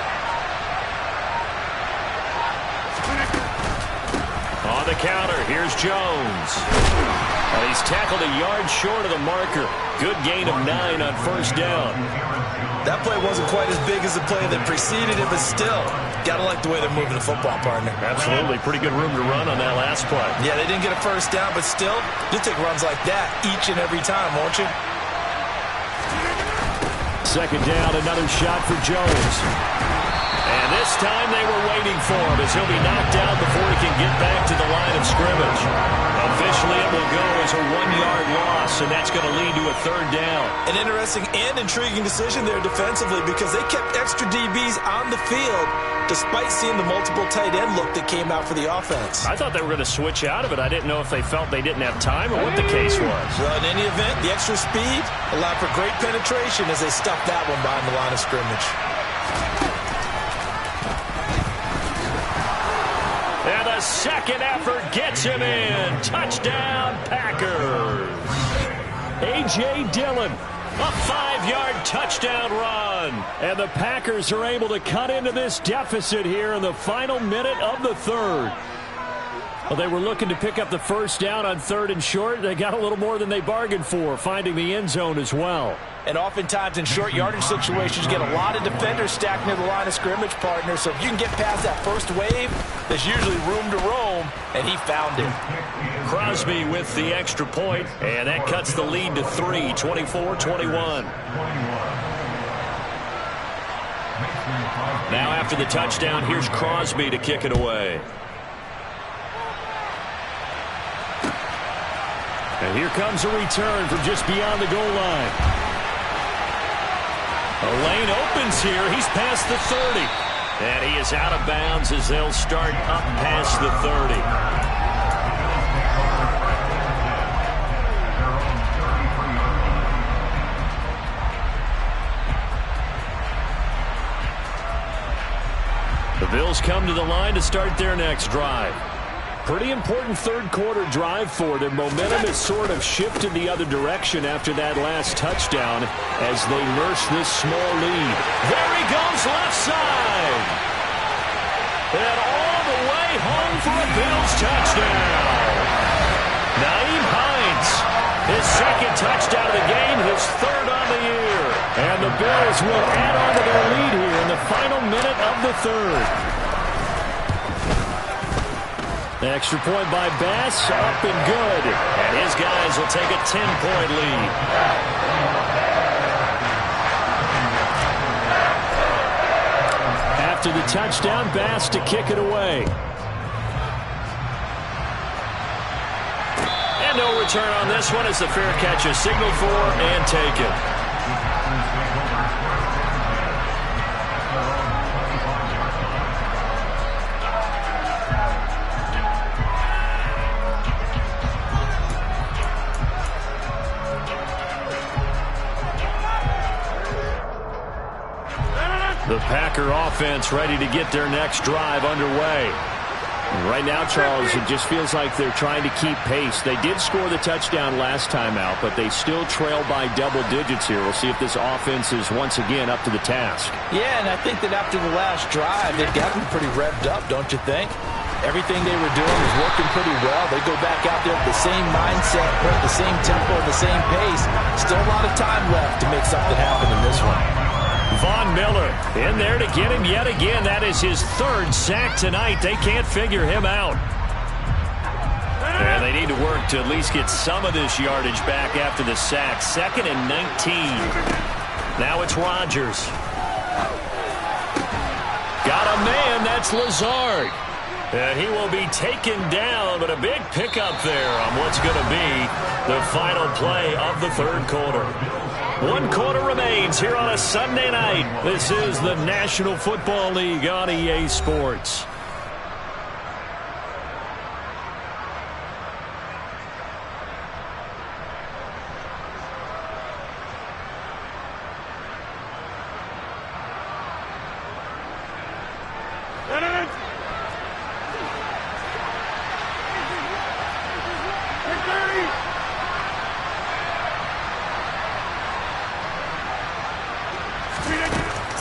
On the counter, here's Jones. He's tackled a yard short of the marker. Good gain of 9 on first down. That play wasn't quite as big as the play that preceded it, but still, got to like the way they're moving the football, partner. Absolutely. Pretty good room to run on that last play. Yeah, they didn't get a first down, but still, you'll take runs like that each and every time, won't you? Second down, another shot for Jones. And this time they were waiting for him as he'll be knocked out before he can get back to the line of scrimmage. Officially, it will go as a 1-yard loss, and that's going to lead to a third down. An interesting and intriguing decision there defensively because they kept extra DBs on the field despite seeing the multiple tight end look that came out for the offense. I thought they were going to switch out of it. I didn't know if they felt they didn't have time or what the case was. Well, in any event, the extra speed allowed for great penetration as they stuffed that one behind the line of scrimmage. And the second effort gets him in. Touchdown, Packers. A.J. Dillon, a 5-yard touchdown run. And the Packers are able to cut into this deficit here in the final minute of the third. Well, they were looking to pick up the first down on 3rd and short. They got a little more than they bargained for, finding the end zone as well. And oftentimes in short yardage situations, you get a lot of defenders stacked near the line of scrimmage, partner. So if you can get past that first wave, there's usually room to roam, and he found it. Crosby with the extra point, and that cuts the lead to 3, 24-21. Now after the touchdown, here's Crosby to kick it away. And here comes a return from just beyond the goal line. A lane opens here. He's past the 30. And he is out of bounds as they'll start up past the 30. The Bills come to the line to start their next drive. Pretty important third-quarter drive for them. Momentum has sort of shifted the other direction after that last touchdown as they nurse this small lead. There he goes left side. And all the way home for a Bills touchdown. Nyheim Hines, his second touchdown of the game, his third on the year. And the Bills will add on to their lead here in the final minute of the third. The extra point by Bass, up and good. And his guys will take a 10-point lead. After the touchdown, Bass to kick it away. And no return on this one as the fair catch is signaled for and taken. The Packer offense ready to get their next drive underway. Right now, Charles, it just feels like they're trying to keep pace. They did score the touchdown last time out, but they still trail by double digits here. We'll see if this offense is once again up to the task. Yeah, and I think that after the last drive, they've gotten pretty revved up, don't you think? Everything they were doing was working pretty well. They go back out there with the same mindset, the same tempo, the same pace. Still a lot of time left to make something happen in this one. Von Miller in there to get him yet again. That is his third sack tonight. They can't figure him out. And they need to work to at least get some of this yardage back after the sack. 2nd and 19. Now it's Rodgers. Got a man. That's Lazard. And he will be taken down, but a big pickup there on what's going to be the final play of the third quarter. 1 quarter remains here on a Sunday night. This is the National Football League on EA Sports.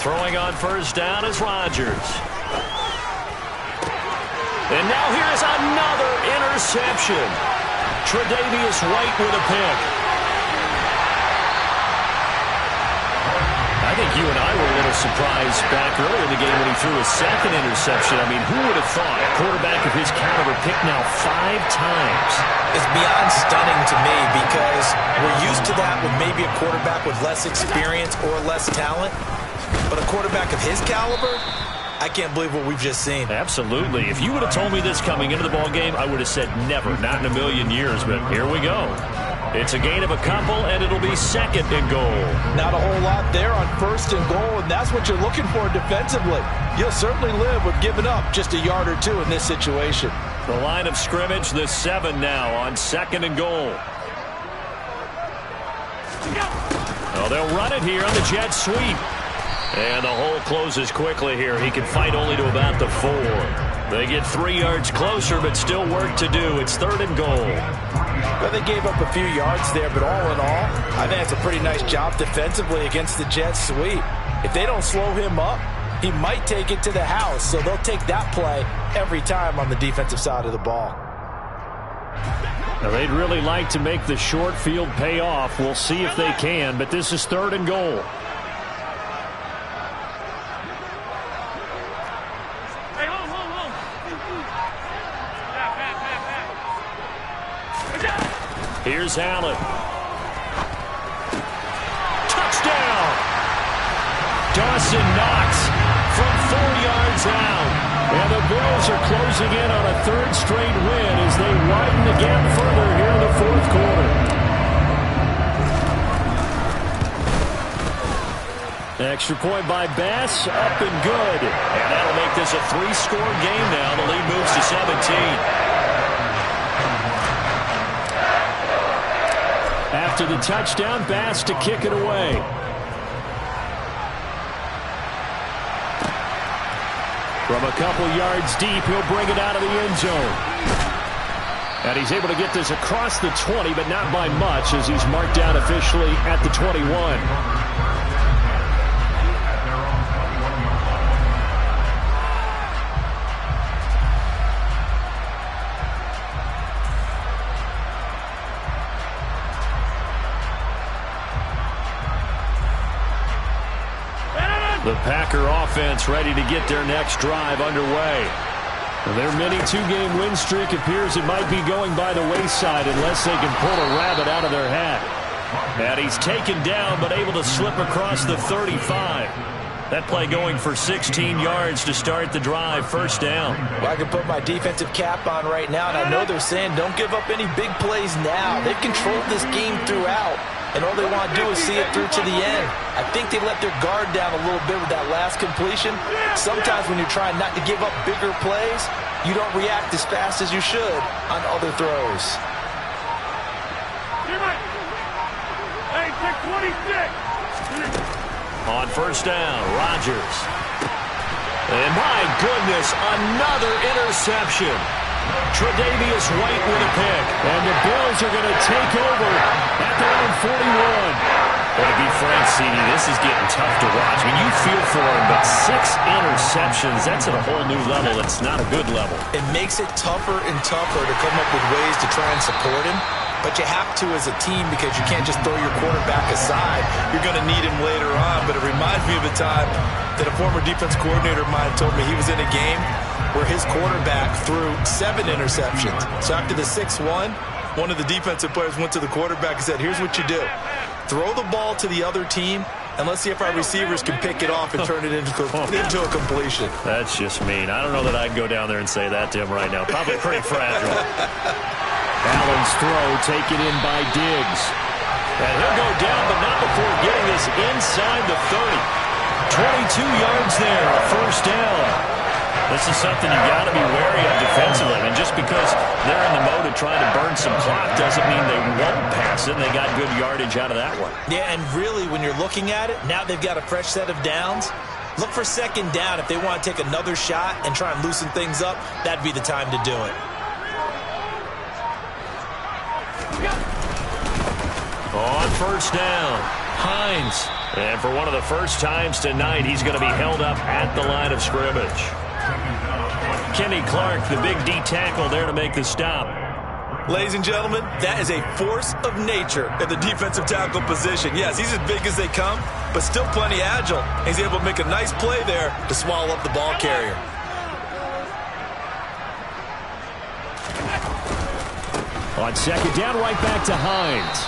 Throwing on first down is Rodgers. And now here's another interception. Tre'Davious White with a pick. I think you and I were a little surprised back earlier in the game when he threw his second interception. I mean, who would have thought a quarterback of his caliber picked now 5 times? It's beyond stunning to me because we're used to that with maybe a quarterback with less experience or less talent. But a quarterback of his caliber, I can't believe what we've just seen. Absolutely. If you would have told me this coming into the ball game, I would have said never, not in a million years. But here we go. It's a gain of a couple, and it'll be 2nd and goal. Not a whole lot there on 1st and goal, and that's what you're looking for defensively. You'll certainly live with giving up just a yard or 2 in this situation. The line of scrimmage, the 7 now on 2nd and goal. Well, they'll run it here on the jet sweep. And the hole closes quickly here. He can fight only to about the 4. They get 3 yards closer, but still work to do. It's 3rd and goal. Well, they gave up a few yards there, but all in all, I think it's a pretty nice job defensively against the jet sweep. If they don't slow him up, he might take it to the house. So they'll take that play every time on the defensive side of the ball. Now, they'd really like to make the short field pay off. We'll see if they can, but this is 3rd and goal. Here's Allen. Touchdown! Dawson Knox from 4 yards out. And the Bills are closing in on a 3rd straight win as they widen the gap further here in the 4th quarter. Extra point by Bass, up and good. And that'll make this a 3-score game now. The lead moves to 17. After the touchdown, Bass to kick it away. From a couple yards deep, he'll bring it out of the end zone. And he's able to get this across the 20, but not by much as he's marked down officially at the 21. The Packer offense ready to get their next drive underway. Their mini 2-game win streak appears it might be going by the wayside unless they can pull a rabbit out of their hat. And he's taken down but able to slip across the 35. That play going for 16 yards to start the drive. 1st down. Well, I can put my defensive cap on right now, and I know they're saying don't give up any big plays now. They've controlled this game throughout, and all they want to do is see it through to the end. I think they let their guard down a little bit with that last completion. Sometimes when you're trying not to give up bigger plays, you don't react as fast as you should on other throws. Hey, take 26. On 1st down, Rodgers. And my goodness, another interception. Tre'Davious White with a pick. And the Bills are going to take over at their own 41. Well, to be frank, CD, this is getting tough to watch. I mean, you feel for him, but 6 interceptions, that's at a whole new level. It's not a good level. It makes it tougher and tougher to come up with ways to try and support him. But you have to as a team because you can't just throw your quarterback aside. You're going to need him later on. But it reminds me of a time that a former defense coordinator of mine told me he was in a game where his quarterback threw 7 interceptions. So after the 6-1, one of the defensive players went to the quarterback and said, here's what you do. Throw the ball to the other team And let's see if our receivers can pick it off and turn it into a completion. That's just mean. I don't know that I'd go down there and say that to him right now. Probably pretty fragile. Allen's throw taken in by Diggs. And he'll go down, but not before getting this inside the 30. 22 yards there, a first down. This is something you got to be wary of defensively. And just because they're in the mode of trying to burn some clock doesn't mean they won't pass it. And they got good yardage out of that one. Yeah, and really, when you're looking at it, now they've got a fresh set of downs. Look for second down. If they want to take another shot and try and loosen things up, that'd be the time to do it. On first down, Hines. And for one of the first times tonight, he's going to be held up at the line of scrimmage. Kenny Clark, the big D tackle there to make the stop. Ladies and gentlemen, that is a force of nature at the defensive tackle position. Yes, he's as big as they come, but still plenty agile. He's able to make a nice play there to swallow up the ball carrier. On second down, right back to Hines.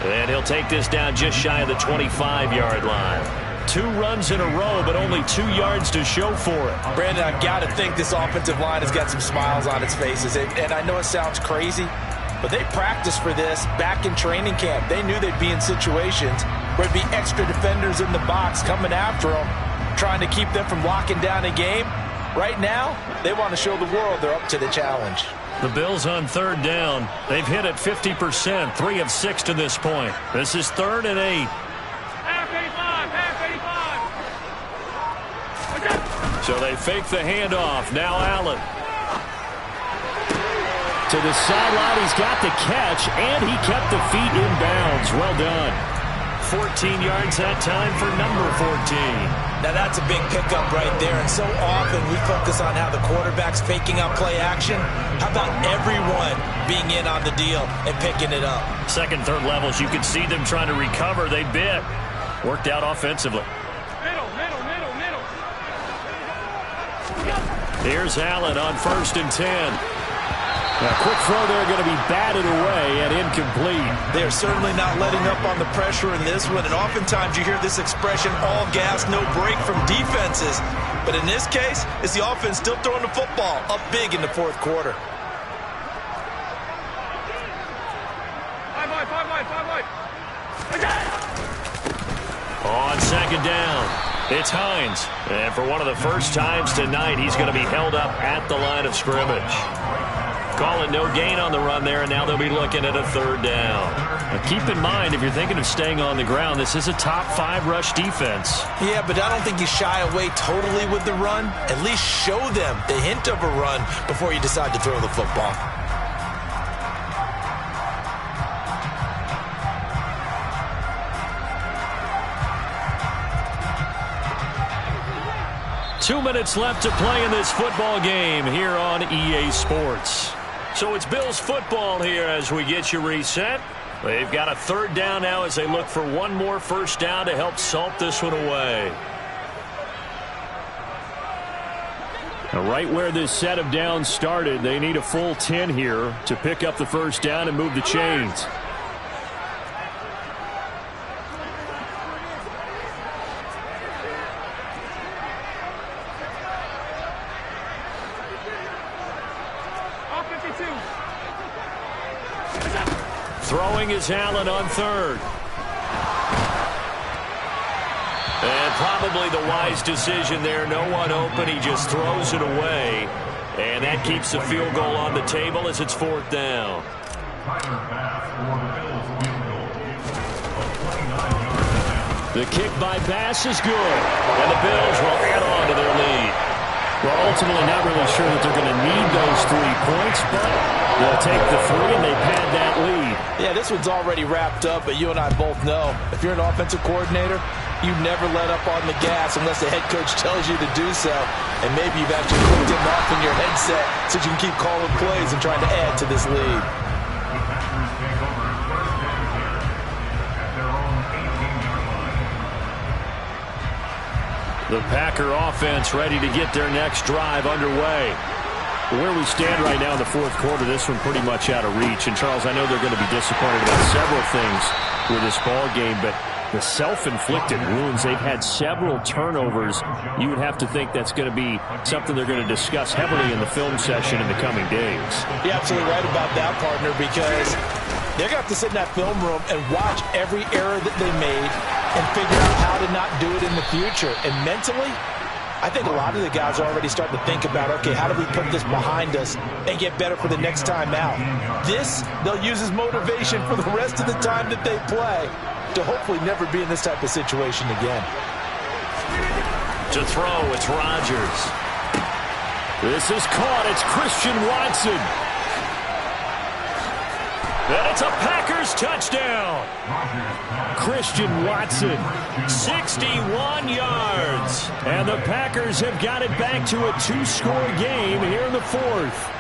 And he'll take this down just shy of the 25-yard line. 2 runs in a row, but only 2 yards to show for it. Brandon, I've got to think this offensive line has got some smiles on its faces. And I know it sounds crazy, but they practiced for this back in training camp. They knew they'd be in situations where it'd be extra defenders in the box coming after them, trying to keep them from locking down a game. Right now, they want to show the world they're up to the challenge. The Bills on third down. They've hit it 50%, 3 of 6 to this point. This is 3rd and 8. So they fake the handoff. Now Allen. To the sideline, he's got the catch, and he kept the feet in bounds. Well done. 14 yards that time for number 14. Now that's a big pickup right there, and so often we focus on how the quarterback's faking out play action. How about everyone being in on the deal and picking it up? Second, third levels, you can see them trying to recover. They bit. Worked out offensively. Middle. Here's Allen on 1st and 10. A quick throw there, going to be batted away and incomplete. They're certainly not letting up on the pressure in this one, and oftentimes you hear this expression, all gas, no break from defenses. But in this case, it's the offense still throwing the football up big in the 4th quarter. 5 wide. On second down, it's Hines. And for one of the first times tonight, he's going to be held up at the line of scrimmage. Call it no gain on the run there, and now they'll be looking at a 3rd down. Now keep in mind, if you're thinking of staying on the ground, this is a top 5 rush defense. Yeah, but I don't think you shy away totally with the run. At least show them the hint of a run before you decide to throw the football. Two minutes left to play in this football game here on EA Sports. So it's Bills football here as we get you reset. They've got a 3rd down now as they look for one more first down to help salt this one away. Now right where this set of downs started, they need a full 10 here to pick up the first down and move the chains. Throwing is Allen on 3rd. And probably the wise decision there. No one open. He just throws it away. And that keeps the field goal on the table as it's 4th down. The kick by Bass is good. And the Bills will add on to their lead. Well, ultimately not really sure that they're going to need those 3 points, but they'll take the 3 and they pad that lead. Yeah, this one's already wrapped up, but you and I both know if you're an offensive coordinator, you never let up on the gas unless the head coach tells you to do so. And maybe you've actually clicked him off in your headset so you can keep calling plays and trying to add to this lead. The Packer offense ready to get their next drive underway. Where we stand right now in the 4th quarter, this one pretty much out of reach. And, Charles, I know they're going to be disappointed about several things with this ball game, but the self-inflicted wounds. They've had several turnovers. You would have to think that's going to be something they're going to discuss heavily in the film session in the coming days. You're absolutely right about that, partner, because they're going to have to sit in that film room and watch every error that they made and figure out how to not do it in the future. And mentally, I think a lot of the guys are already starting to think about, okay, how do we put this behind us and get better for the next time out? This, they'll use as motivation for the rest of the time that they play to hopefully never be in this type of situation again. To throw, it's Rodgers. This is caught. It's Christian Watson. And it's a Packers touchdown. Christian Watson, 61 yards. And the Packers have got it back to a 2-score game here in the fourth.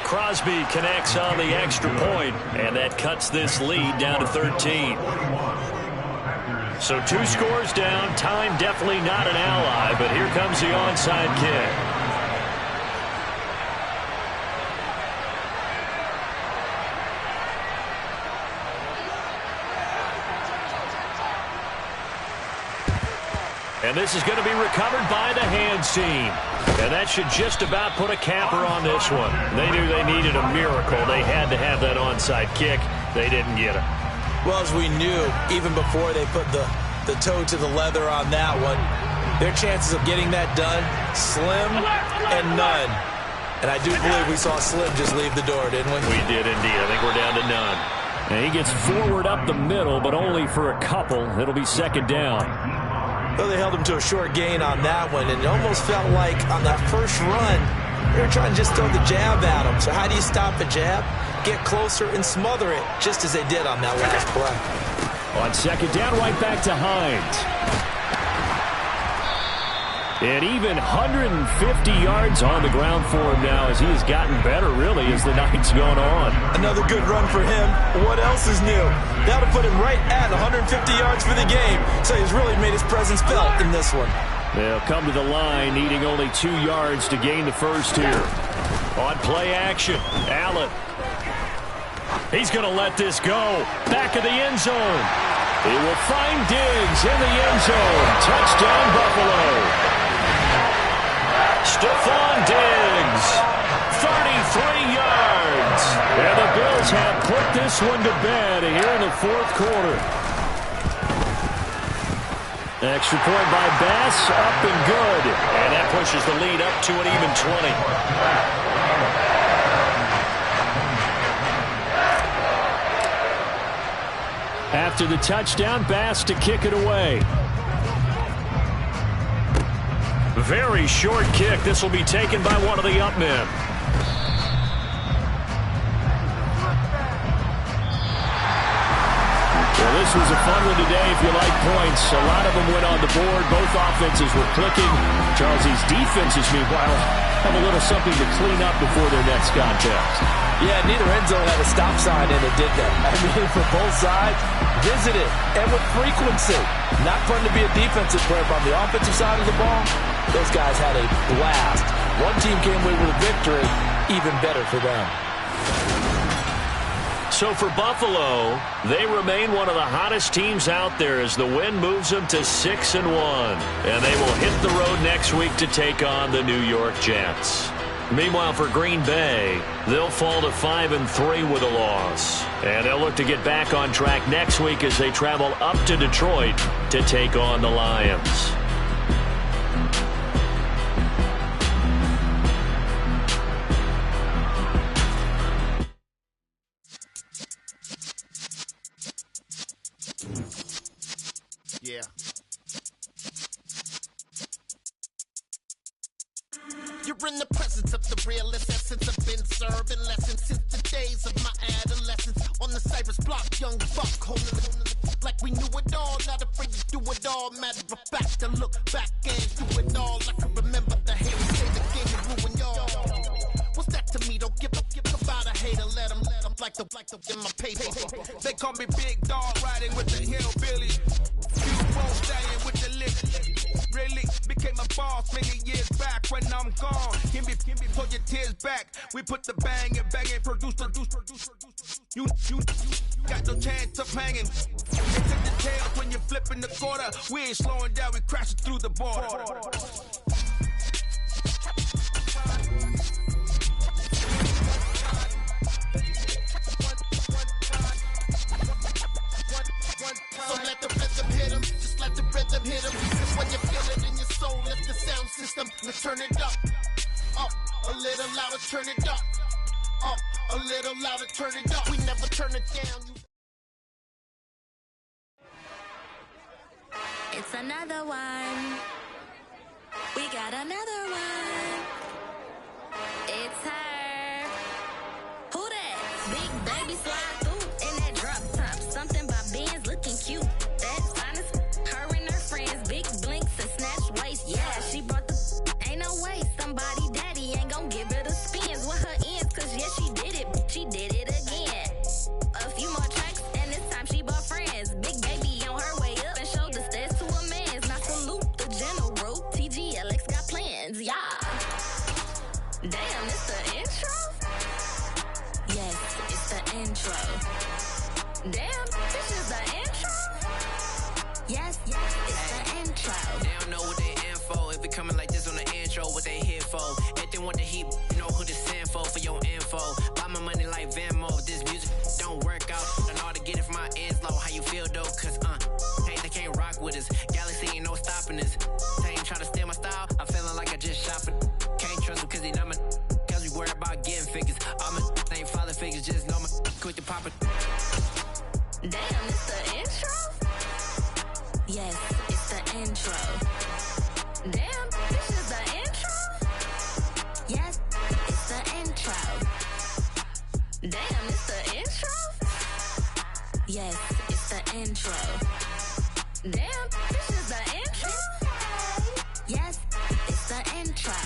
Crosby connects on the extra point, and that cuts this lead down to 13. So 2 scores down. Time definitely not an ally, but here comes the onside kick. And this is going to be recovered by the hands team. And that should just about put a capper on this one. They knew they needed a miracle. They had to have that onside kick. They didn't get it. Well, as we knew, even before they put the toe to the leather on that one, their chances of getting that done, slim and none. And I do believe we saw Slim just leave the door, didn't we? We did indeed. I think we're down to none. And he gets forward up the middle, but only for a couple. It'll be second down. Though they held him to a short gain on that one, and it almost felt like on that first run, they were trying to just throw the jab at him. So how do you stop a jab? Get closer and smother it, just as they did on that last play. On second down, right back to Hines. And even 150 yards on the ground for him now as he has gotten better, really, as the night's going on. Another good run for him. What else is new? That'll put him right at 150 yards for the game, so he's really made his presence felt in this one. They'll come to the line, needing only 2 yards to gain the first here. On play action, Allen. He's going to let this go. Back of the end zone. He will find Diggs in the end zone. Touchdown, Buffalo. Stephon Diggs, 33 yards. And the Bills have put this one to bed here in the fourth quarter. Extra point by Bass, up and good. And that pushes the lead up to an even 20. After the touchdown, Bass to kick it away. Very short kick. This will be taken by one of the up men. Well, this was a fun one today if you like points. A lot of them went on the board. Both offenses were clicking. Charles's defenses, meanwhile, have a little something to clean up before their next contest. Yeah, neither end zone had a stop sign in it, did they? I mean, for both sides, visit it, and with frequency. Not fun to be a defensive player, but on the offensive side of the ball, those guys had a blast. One team came away with a victory, even better for them. So for Buffalo, they remain one of the hottest teams out there as the win moves them to 6-1. And they will hit the road next week to take on the New York Jets. Meanwhile, for Green Bay, they'll fall to 5-3 with a loss. And they'll look to get back on track next week as they travel up to Detroit to take on the Lions. Yeah. You're in the presence of the realest essence. I've been serving lessons since the days of my adolescence. On the Cyrus block, young buck, holding it like we knew it all. Not afraid to do it all. Matter of fact, to look back and do it all. I can remember the haters say the game will ruin y'all. What's that to me? Don't give about a hater. Let them like the in my paper. They call me Big Dog, riding with the hillbillies. You won't stay with the list. Really? became a boss many years back when I'm gone. Give me, pull your tears back. We put the bang and produce. You got no chance of hanging. It's in the tails when you're flipping the quarter. We ain't slowing down, we crashing through the border. So let the rhythm hit him, just let the rhythm hit him. Cause when you feel it in your soul, lift the sound system. Let's turn it up, a little louder, turn it up, a little louder, turn it up. We never turn it down. It's another one. We got another one. It's her. Who that? Big baby slide through in that drop top. Something by Benz looking cute. That's honest. Her and her friends, big blinks and snatch waist. Yeah, she brought the. Ain't no way somebody daddy ain't gon' give her the spins with her ends. Cause yeah, she did it. She did it again. A few more tracks and this time she bought friends. Big baby on her way up and showed the stairs to a man's. Now salute the general. TGLX got plans. Yeah. Damn, it's the intro? Yes, it's the intro. Damn, this is the intro? Yes, it's the intro. They don't know what they in for. If it coming like this on the intro, what they here for? If they want the heat, you know who to send for your info. Buy my money like Venmo. If this music don't work out, I know how to get it from my ends low. How you feel though? Cause hey, they can't rock with us. Galaxy ain't no stopping this. They ain't trying to steal my style. I'm feeling like I just shop it. Can't trust them cause they not my. Cause we worried about getting figures. All my ain't father figures, just know my quick to pop it. Damn, it's the intro? Yes, it's the intro. Damn, this is the intro? Yes, it's the intro. Damn, it's the intro? Yes, it's the intro. Damn, this is the intro? Yes, it's the intro.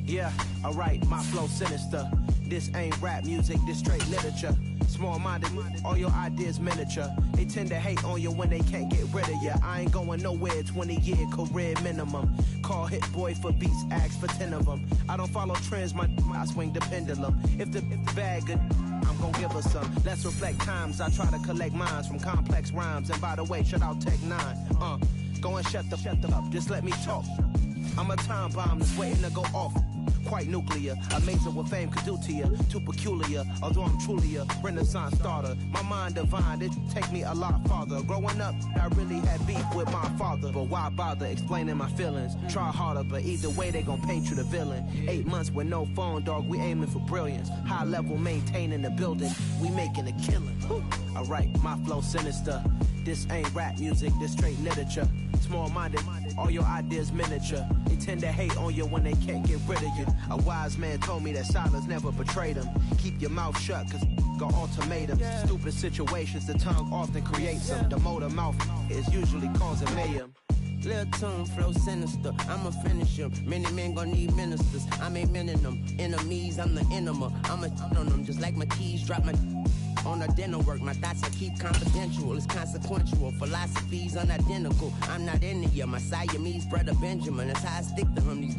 Yeah, alright, my flow sinister. This ain't rap music, this straight literature. Small-minded, all your ideas miniature. They tend to hate on you when they can't get rid of you. I ain't going nowhere, 20-year career minimum. Call Hit Boy for beats, ask for 10 of them. I don't follow trends, I swing the pendulum. If the bag good, I'm gon' give her some. Let's reflect times, I try to collect minds from complex rhymes. And by the way, shout out Tech 9. Go and shut the up, just let me talk. I'm a time bomb that's waiting to go off. Quite nuclear, amazing what fame could do to you. Too peculiar, although I'm truly a renaissance starter. My mind divine, it take me a lot farther. Growing up, I really had beef with my father. But why bother explaining my feelings? Try harder, but either way they gon' paint you the villain. 8 months with no phone, dog, we aiming for brilliance. High level maintaining the building, we making a killing. Alright, my flow sinister. This ain't rap music, this straight literature. Small-minded, all your ideas miniature. They tend to hate on you when they can't get rid of you. A wise man told me that silence never betrayed him. Keep your mouth shut, cause got ultimatums. Stupid situations, the tongue often creates them. The motor mouth is usually causing mayhem. Lil' tune, flow sinister, I'ma finish him. Many men gon' need ministers, I'm aiming them. Enemies, I'm the enema. I'ma on them just like my keys, drop my on the dinner work. My thoughts I keep confidential, it's consequential. Philosophies unidentical, I'm not into you. My Siamese brother Benjamin, that's how I stick to him. These